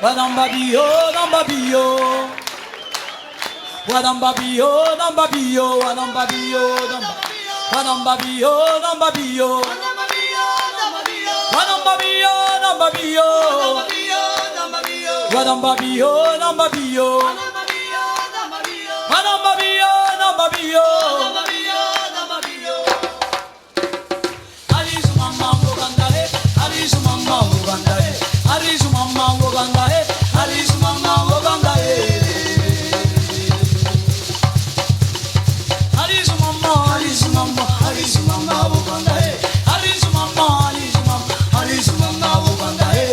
Wadambabio, dambabio. Wadambabio, dambabio, wadambabio, wadambabio, dambabio. Wadambabio, dambabio. Wadambabio, dambabio. Wadambabio, dambabio. Alisu mama woganda he, alisu mama woganda he, alisu mama woganda he, alisu mama woganda he. Alisu mama, alisu mama, alisu mama woganda he, alisu mama, alisu mama, alisu mama woganda he.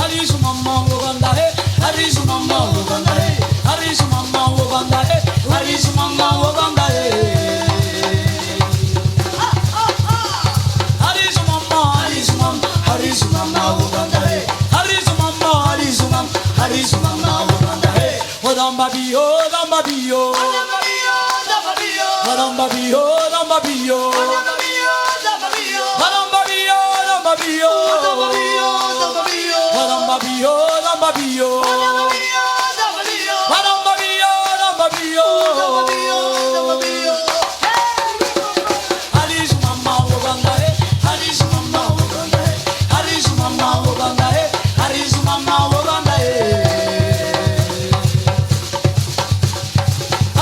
Alisu mama woganda he, alisu mama woganda he, alisu mama woganda he, alisu mama woganda he. Alisu mama, alisu mama, alisu mama woganda he, alisu mama, alisu mama, alisu mama woganda he. Wadambabio, dambabio, wadambabio, dambabio, wadambabio, dambabio, wadambabio, dambabio, wadambabio, dambabio. Alisu mama woganda he, alisu mama woganda he, alisu mama woganda he, alisu mama woganda he.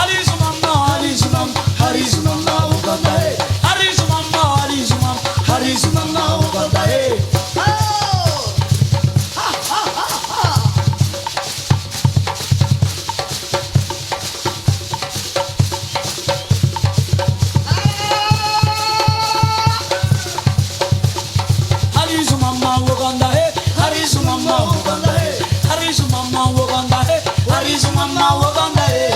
Alisu mama, alisu mama, alisu mama woganda he, alisu mama, alisu mama, alisu mama woganda he. Alisu mama woganda he, alisu mama woganda he, alisu mama woganda he, alisu mama woganda he.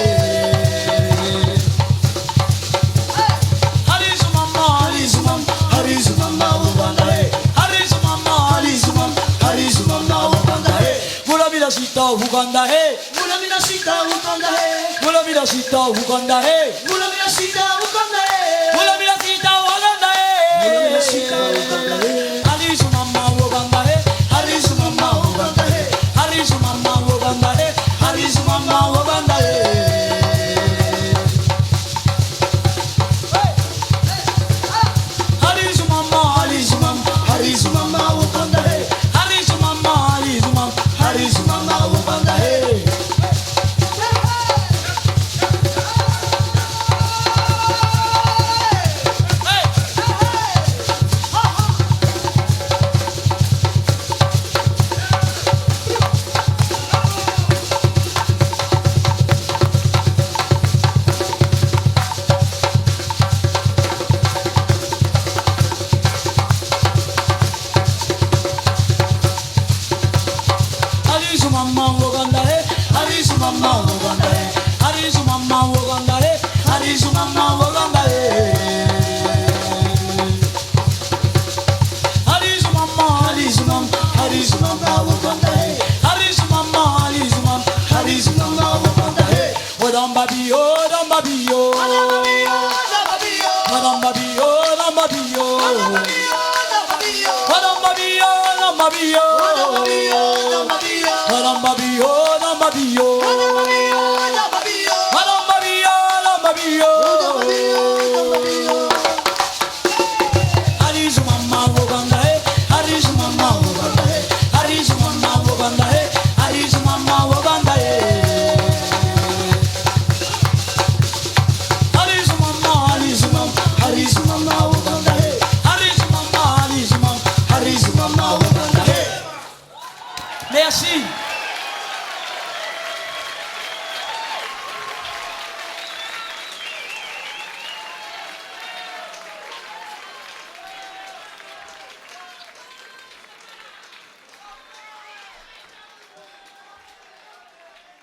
Alisu mama, alisu mama, alisu mama woganda he, alisu mama, alisu mama, alisu mama woganda he. Mulamira sita woganda he, mulamira sita woganda he, mulamira sita woganda he, mulamira sita woganda he, mulamira sita woganda he, mulamira sita woganda he. Alisu mama woganda he, alisu mama woganda he, alisu mama woganda he, alisu mama woganda he. Alisu mama, alisu mama, alisu mama woganda he, alisu mama, alisu mama, alisu mama woganda he. Alisu mama woganda he, alisu mama woganda he, alisu mama woganda he, alisu mama woganda he. Alisu mama, alisu mama, alisu mama woganda he, alisu mama, alisu mama, alisu mama woganda he. Wadambabio, dambabio, wadambabio, dambabio, wadambabio, dambabio, wadambabio, dambabio.